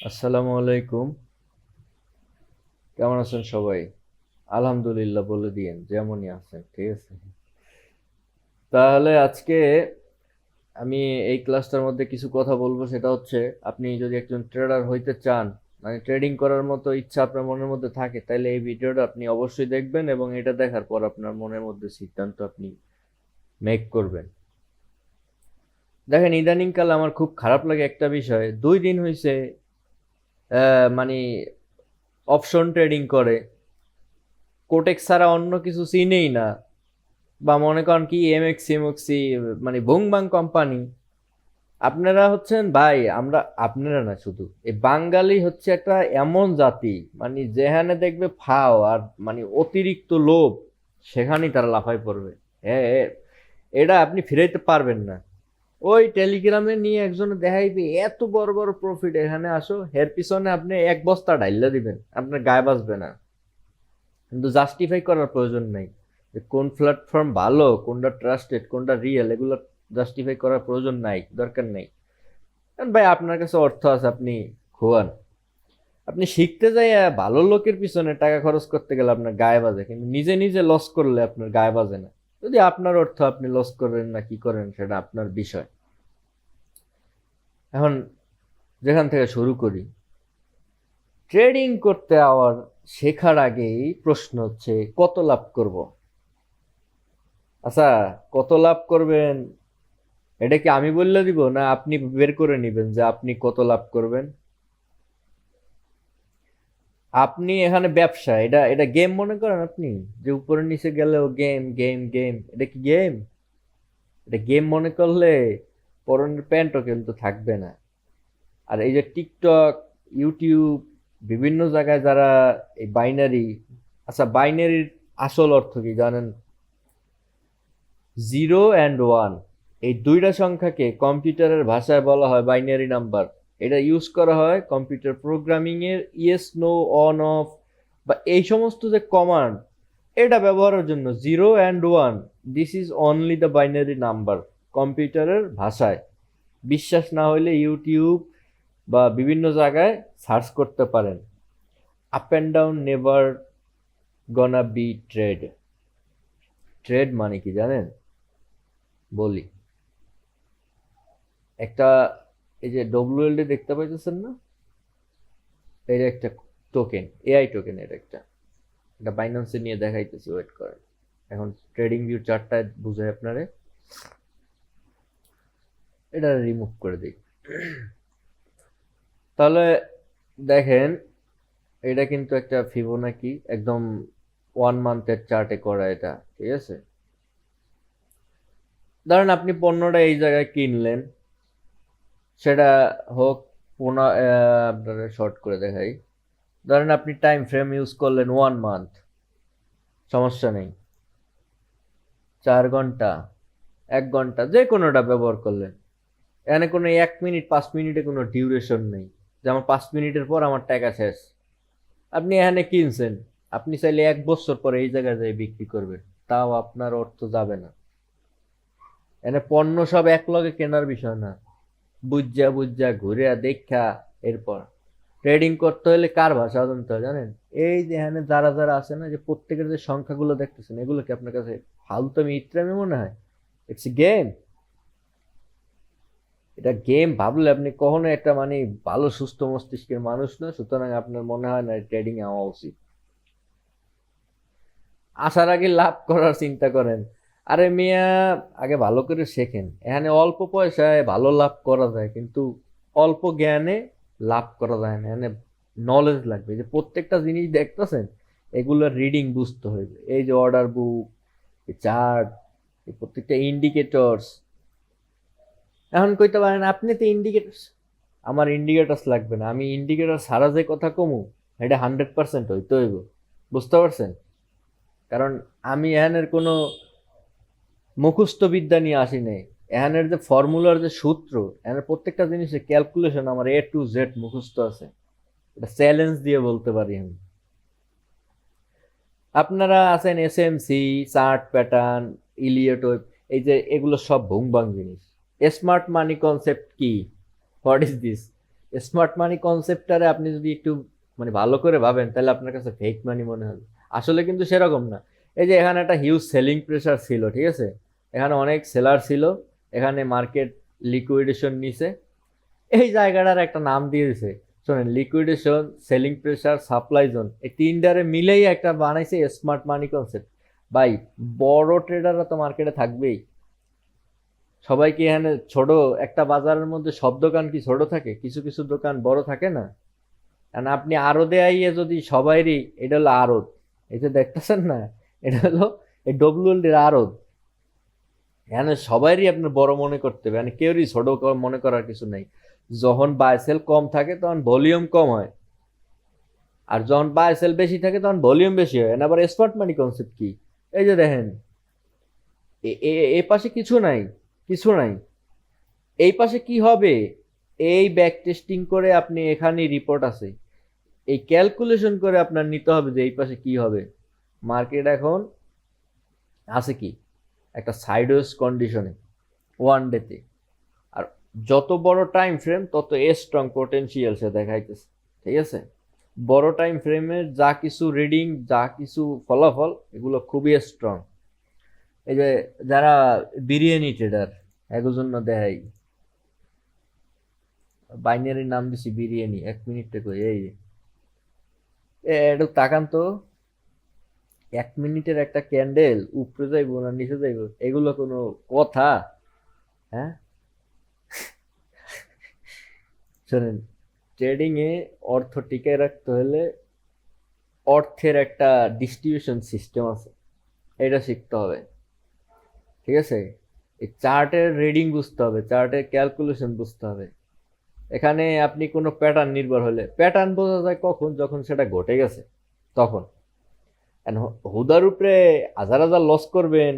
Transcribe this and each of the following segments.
আসসালামু আলাইকুম। কেমন আছেন সবাই? আলহামদুলিল্লাহ বলে দিয়েন, যেমনই আছেন, ঠিক আছে? তাহলে আজকে আমি এই ক্লাসটার মধ্যে কিছু কথা বলবো, সেটা হচ্ছে আপনি যদি একজন ট্রেডার হইতে চান, মানে ট্রেডিং করার মতো ইচ্ছা আপনার মনের মধ্যে থাকে, তাহলে এই ভিডিওটা আপনি অবশ্যই দেখবেন এবং এটা দেখার পর আপনার মনের মধ্যে সিদ্ধান্ত আপনি মেক করবেন। দেখেন, ইদানিং কাল আমার খুব খারাপ লাগে একটা বিষয়, 2 দিন হয়েছে মানে অপশন ট্রেডিং করে, কোটেক্স ছাড়া অন্য কিছু চিনেই না, বা মনে করেন কি এমএক্সি এমএক্সি, মানে বুংবাং কোম্পানি। আপনারা হচ্ছেন ভাই, আমরা আপনারা না, শুধু এই বাঙালি হচ্ছে একটা এমন জাতি, মানে যেখানে দেখবে ফাও আর মানে অতিরিক্ত লোভ, সেখানেই তারা লাফায় পড়বে। হ্যাঁ, এটা আপনি ফিরাইতে পারবেন না। ওই টেলিগ্রামে নিয়ে একজনে দেখাইবে এত বড় বড় প্রফিট, এখানে আসো, এর পিছনে আপনি এক বস্তা ডাইলা দিবেন, আপনার গায়ে বাঁচবে না। কিন্তু জাস্টিফাই করার প্রয়োজন নাই যে কোন প্ল্যাটফর্ম ভালো, কোনটা ট্রাস্টেড, কোনটা রিয়েল, এগুলো জাস্টিফাই করার প্রয়োজন নাই, দরকার নেই। কারণ ভাই আপনার কাছে অর্থ আছে, আপনি খোয়ান। আপনি শিখতে যাই ভালো লোকের পিছনে টাকা খরচ করতে গেলে আপনার গায়ে বাজে, কিন্তু নিজে নিজে লস করলে আপনার গায়ে বাজে না। যদি আপনার অর্থ আপনি লস করেন না কি করেন সেটা আপনার বিষয়। এখন যেখান থেকে শুরু করি, ট্রেডিং করতে আওয়ার শেখার আগেই প্রশ্ন হচ্ছে কত লাভ করব। আচ্ছা, কত লাভ করবেন এটা কি আমি বললে দিব, না আপনি বের করে নিবেন যে আপনি কত লাভ করবেন? আপনি এখানে ব্যবসা, এটা এটা গেম মনে করেন আপনি, যে উপরে নিচে গেলেও গেম গেম গেম, এটা কি গেম? এটা গেম মনে করলে পরনের প্যান্টও কিন্তু থাকবে না। আর এই যে টিকটক, ইউটিউব, বিভিন্ন জায়গায় যারা এই বাইনারি, আচ্ছা বাইনারির আসল অর্থ কি জানেন? 0 and 1, এই দুইটা সংখ্যাকে কম্পিউটারের ভাষায় বলা হয় বাইনারি নাম্বার। এটা ইউজ করা হয় কম্পিউটার প্রোগ্রামিং এর ইয়েস নো অন অফ বা এই সমস্ত যে কমান্ড, এটা ব্যবহারের জন্য। 0 and 1, this is only the binary number কম্পিউটারের ভাষায়। বিশ্বাস না হলে ইউটিউব বা বিভিন্ন জায়গায় সার্চ করতে পারেন। Up and down never গনা B trade. Trade মানে কি জানেন? বলি, একটা, এই যে ডব্লিউএলডি দেখতে পাইতেছেন না, এটা একটা টোকেন, এআই টোকেন, এটা বাইন্যান্সে নিয়ে দেখাইতেছি, ওয়েট করেন। এখন ট্রেডিং ভিউ চার্টটা বুঝাই আপনারে, এটা রিমুভ করে দিই। তাহলে দেখেন, এটা কিন্তু একটা ফিবোনাকি, একদম 1 মান্থের চার্টে করা এটা, ঠিক আছে? ধরেন আপনি পণ্যটা এই জায়গায় কিনলেন, সেটা হোক আপনারা শর্ট করে দেখাই। ধরেন আপনি টাইম ফ্রেম ইউজ করলেন 1 মান্থ, সমস্যা নেই। 4 ঘন্টা, 1 ঘন্টা, যে কোনোটা ব্যবহার করলেন। এখানে কোনো 1 মিনিট 5 মিনিটে কোনো ডিউরেশন নেই, যে আমার 5 মিনিটের পর আমার টাকা শেষ। আপনি এখানে কিনছেন, আপনি চাইলে 1 বছর পরে এই জায়গায় যাই বিক্রি করবেন, তাও আপনার অর্থ যাবে না। এখানে পণ্য সব এক লগে কেনার বিষয় না, বুঝা বুঝা ঘুরে দেখা, এরপর ট্রেডিং করতে হলে কার ভাষা জানতে হয় জানেন? এই যে এখানে যারা যারা আছে না, যে প্রত্যেকের যে সংখ্যাগুলো দেখতেছেন, এগুলো কি আপনার কাছে ফালতু ইত্রামি মনে হয়? It's game. এটা গেম ভাবলে আপনি কখনো একটা মানে ভালো সুস্থ মস্তিষ্কের মানুষ না, সুতরাং আপনার মনে হয় না ট্রেডিং এ হওয়া উচিত। আসার আগে লাভ করার চিন্তা করেন। আরে মিয়া, আগে ভালো করে শেখেন। এখানে অল্প পয়সায় ভালো লাভ করা যায়, কিন্তু অল্প জ্ঞানে লাভ করা যায় না। এখানে নলেজ লাগবে, যে প্রত্যেকটা জিনিস দেখতেছেন, এগুলোর রিডিং বুঝতে হবে। এই যে অর্ডার বুক, এই চার্ট, এই প্রত্যেকটা ইন্ডিকেটরস। এখন কইতে পারেন আপনি তো ইন্ডিকেটরস, আমার ইন্ডিকেটরস লাগবে না, আমি ইন্ডিকেটর ছাড়া যে কথা কমু, এটা 100% হইতে হইব। বুঝতে পারছেন? কারণ আমি এখানের কোনো মুখস্থ বিদ্যা নিয়ে আসি নাই। এখানের যে ফর্মুলার যে সূত্র, এখানের প্রত্যেকটা জিনিসের ক্যালকুলেশন আমার A to Z মুখস্থ আছে। এটা চ্যালেঞ্জ দিয়ে বলতে পারি আমি। আপনারা আছেন SMC, chart pattern, Elliott wave, এই যে এগুলো সব ভুংবাং জিনিস। স্মার্ট মানি কনসেপ্ট কি? What is this? Smart money কনসেপ্টটারে আপনি যদি একটু মানে ভালো করে ভাবেন তাহলে আপনার কাছে ফেক মানি মনে হবে। আসলে কিন্তু সেরকম না। এই যে এখানে একটা হিউজ সেলিং প্রেশার ছিল, ঠিক আছে, এখানে অনেক সেলার ছিল, এখানে মার্কেট লিকুইডেশন নিছে, এই জায়গাটার একটা নাম দিয়ে দিছে। শোনেন, liquidation, selling pressure, supply zone, এই তিনটারে মিলেই একটা বানাইছে স্মার্ট মানি কনসেপ্ট। ভাই, বড় ট্রেডাররা তো মার্কেটে থাকবেই। সবাই কি এখানে ছোট? একটা বাজারের মধ্যে সব দোকান কি ছোট থাকে? কিছু কিছু দোকান বড় থাকে না? কারণ আপনি আড়তে আইয়ে যদি সবাইরই, এটা হলো আড়ত, এই যে দেখতেছেন না, এটা হলো এই ডব্লিউএলডির আড়ত। এখানে সবাইরই আপনার বড় মনে করতে হবে, মানে কেউরই ছোট মনে করার কিছু নাই। যখন বাই সেল কম থাকে তখন ভলিউম কম হয়, আর যখন বাই সেল বেশি থাকে তখন ভলিউম বেশি হয়। আবার স্মার্ট মানি কনসেপ্ট কি? এই যে দেখেন, এ পাশে কিছু নাই, কিছু নাই, এই পাশে কি হবে? এই ব্যাক টেস্টিং করে আপনি এখানে রিপোর্ট আছে, এই ক্যালকুলেশন করে আপনার নিতে হবে যে এই পাশে কি হবে। মার্কেট এখন আছে কি একটা সাইডওয়েজ কন্ডিশনে, ওয়ান ডেতে। আর যত বড় টাইম ফ্রেম তত স্ট্রং পোটেনশিয়াল সে দেখাইতেছে, ঠিক আছে। বড় টাইম ফ্রেমের যা কিছু রিডিং, যা কিছু ফলাফল, এগুলো খুবই স্ট্রং। এই যে যারা বিরিয়ানি ট্রেডার, একজন দেখাই, বাইনারির নাম দিছি বিরিয়ানি, 1 মিনিটে কই, এই একটু তাকান তো, 1 মিনিটের একটা ক্যান্ডেল উপরে যাইবো না নিচে যাইবো, এগুলো কোনো কথা? হ্যাঁ, শোনেন, ট্রেডিং এ অর্থ টিকায় রাখতে হলে অর্থের একটা ডিস্ট্রিবিউশন সিস্টেম আছে, এটা শিখতে হবে, ঠিক আছে। এই চার্টের রিডিং বুঝতে হবে, চার্টের ক্যালকুলেশন বুঝতে হবে। এখানে আপনি কোনো প্যাটার্ন নির্ভর হলে, প্যাটার্ন বোঝা যায় কখন? যখন সেটা ঘটে গেছে তখন। হুদার উপরে হাজার হাজার লস করবেন,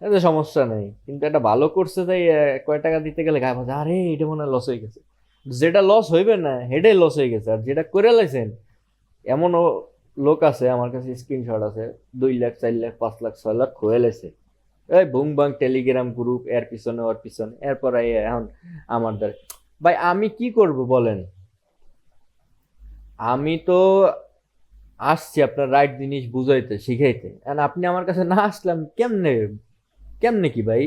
এতে সমস্যা নেই, কিন্তু একটা ভালো করছে তাই কয় টাকা দিতে গেলে গায়ে ভাজা, আরে এটা মনে হয় লস হয়ে গেছে। যেটা লস হইবে না হেডে লস হয়ে গেছে, আর যেটা করে লাইছেন, এমনও লোক আছে, আমার কাছে স্ক্রিনশট আছে, 2 লাখ 4 লাখ 5 লাখ 6 লাখ হয়ে লাইছে। এই বুং বাং টেলিগ্রাম গ্রুপ, এর পিছনে ওর পিছনে, এরপর এখন আমার দ্বারা। ভাই আমি কি করব বলেন? আমি তো আসছি আপনার রাইট জিনিস বুঝাইতে শিখাইতে, আর আপনি আমার কাছে না আসলাম কেমনে? কেমনে কি ভাই?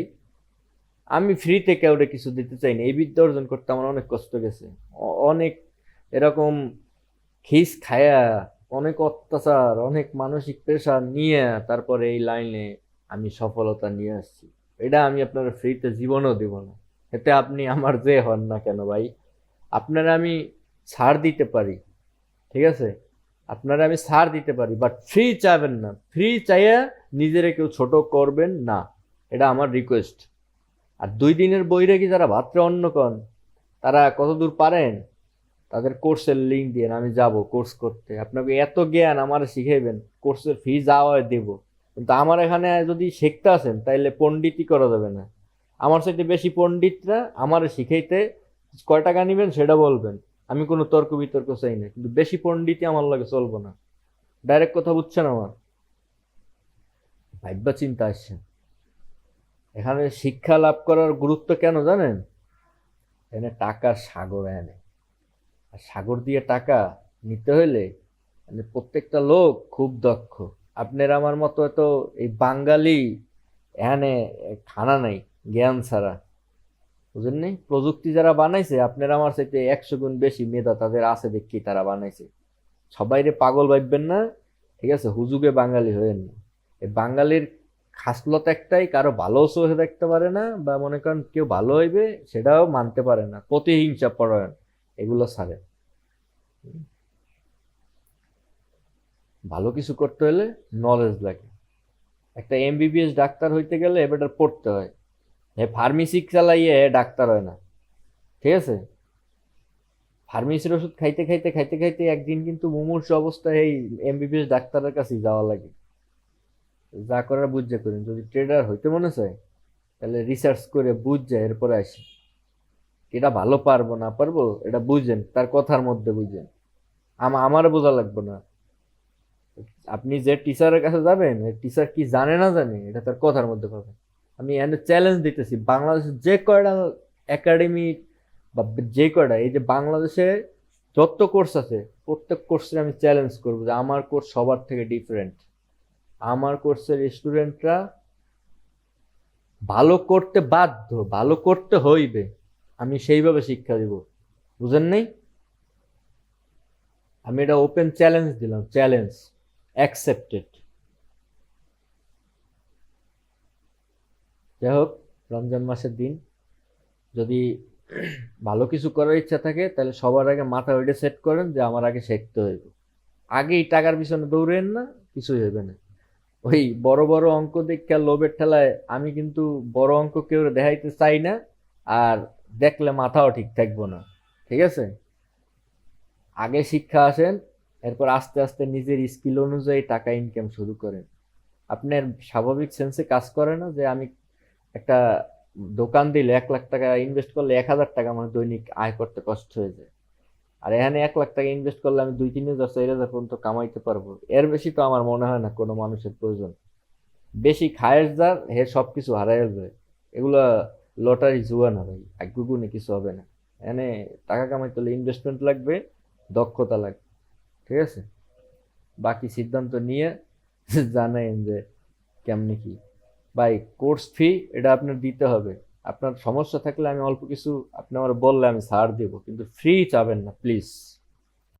আমি ফ্রিতে কাউরে কিছু দিতে চাই না, এই বিদ্যা অর্জন করতে আমার অনেক কষ্ট গেছে, অনেক এরকম খিস খায়া, অনেক অত্যাচার, অনেক মানসিক প্রেশার নিয়ে তারপরে এই লাইনে আমি সফলতা নিয়ে আসছি। এটা আমি আপনার ফ্রিতে জীবনও দিব না, এতে আপনি আমার যে হন না কেন ভাই। আপনারা আমি ছাড় দিতে পারি, ঠিক আছে, আপনারা আমি ছাড় দিতে পারি, বাট ফ্রি চাইবেন না। ফ্রি চাইয়া নিজেরা কেউ ছোট করবেন না, এটা আমার রিকোয়েস্ট। আর 2 দিনের বইরে কি যারা ভাত্রে অন্য কন, তারা কতদূর পারেন? তাদের কোর্সের লিঙ্ক দিয়ে আমি যাব কোর্স করতে, আপনাকে এত জ্ঞান আমার শিখাইবেন, কোর্সের ফি যাওয়া দেব, কিন্তু আমার এখানে যদি শিখতে আসেন তাইলে পণ্ডিতই করা যাবে না। আমার সাথে বেশি পণ্ডিতরা আমার শিখাইতে কয় টাকা নেবেন সেটা বলবেন, আমি কোনো তর্ক বিতর্ক চাই না, কিন্তু বেশি পণ্ডিতই আমার লাগে চলবো না। ডাইরেক্ট কথা বুঝছেন আমার? ভাববা চিন্তা আসছেন। এখানে শিক্ষা লাভ করার গুরুত্ব কেন জানেন? এখানে টাকার সাগর, এনে আর সাগর দিয়ে টাকা নিতে হলে মানে প্রত্যেকটা লোক খুব দক্ষ। আপনার আমার মতো তো এই বাঙালি এখানে খানা নাই, জ্ঞান ছাড়া, বুঝেননি? প্রযুক্তি যারা বানাইছে আপনার আমার সাথে 100 গুণ বেশি মেধা তাদের আছে, দেখি তারা বানাইছে। সবাইরে পাগল ভাববেন না, ঠিক আছে, হুজুগে বাঙালি হয়েন না। এই বাঙালির খাসলত একটাই, কারো ভালো চোখে দেখতে পারে না, বা মনে করেন কেউ ভালো হইবে সেটাও মানতে পারে না, প্রতিহিংসা পরায়ণ, এগুলো ছাড়ে। ভালো কিছু করতে হলে নলেজ লাগে। একটা এমবিবিএস ডাক্তার হইতে গেলে এবার পড়তে হয়, হে ফার্মেসি চালাইয়ে ডাক্তার হয় না, ঠিক আছে। ফার্মেসির ওষুধ খাইতে খাইতে খাইতে খাইতে একদিন কিন্তু মুমূর্ষ অবস্থায় এই এমবিবিএস ডাক্তারের কাছে যাওয়া লাগে। যা করার বুঝে করেন, যদি ট্রেডার হইতে মনে চায় তাহলে রিসার্চ করে বুঝে এরপরে আসে। এটা ভালো পারবো না পারবো এটা বুঝেন, তার কথার মধ্যে বুঝেন, আমার বোঝা লাগবে না। আপনি যে টিচারের কাছে যাবেন, টিচার কি জানে না জানে এটা তার কথার মধ্যে পাবেন। আমি এখানে চ্যালেঞ্জ দিতেছি, বাংলাদেশের যে কয়টা একাডেমি বা যে কয়টা, এই যে বাংলাদেশে যত কোর্স আছে প্রত্যেক কোর্সে আমি চ্যালেঞ্জ করবো যে আমার কোর্স সবার থেকে ডিফারেন্ট। আমার কোর্সের স্টুডেন্টরা ভালো করতে বাধ্য, ভালো করতে হইবে, আমি সেইভাবে শিক্ষা দিব। বুঝেন নাই? আমি এটা ওপেন চ্যালেঞ্জ দিলাম, চ্যালেঞ্জ অ্যাকসেপ্টেড। যাই হোক, রমজান মাসের দিন যদি ভালো কিছু করার ইচ্ছা থাকে তাহলে সবার আগে মাথা ওইটা সেট করেন যে আমার আগে শিখতে হইব। আগেই টাকার পিছনে দৌড়েন না, কিছুই হবে না। ওই বড় বড় অঙ্ক দেখে লোভের ঠেলায় আমি কিন্তু বড় অঙ্ক কেউ দেখাইতে চাই না, আর দেখলে মাথাও ঠিক থাকবো না। ঠিক আছে? আগে শিক্ষা আসেন, এরপর আস্তে আস্তে নিজের স্কিল অনুযায়ী টাকা ইনকাম শুরু করেন। আপনার স্বাভাবিক সেন্সে কাজ করে না যে আমি একটা দোকান দিলে 1 লাখ টাকা ইনভেস্ট করলে 1,000 টাকা আমার দৈনিক আয় করতে কষ্ট হয়ে যায়। আর এখানে 1 লাখ টাকা ইনভেস্ট করলে আমি 2-3 হাজার 4 হাজার পর্যন্ত কামাইতে পারবো। এর বেশি তো আমার মনে হয় না কোনো মানুষের প্রয়োজন। বেশি খায়ের যার হে সবকিছু হারাইয়া যায়। এগুলা লটারি জুয়া না ভাই, আগ্গুগুনি কিছু হবে না। এখানে টাকা কামাইতে হলে ইনভেস্টমেন্ট লাগবে, দক্ষতা লাগবে। ঠিক আছে? বাকি সিদ্ধান্ত নিয়ে জানেন যে কেমনে কি। ভাই, কোর্স ফি এটা আপনার দিতে হবে। আপনার সমস্যা থাকলে আমি অল্প কিছু আপনি আমার বললে আমি ছাড় দিব, কিন্তু ফ্রি চাবেন না প্লিজ।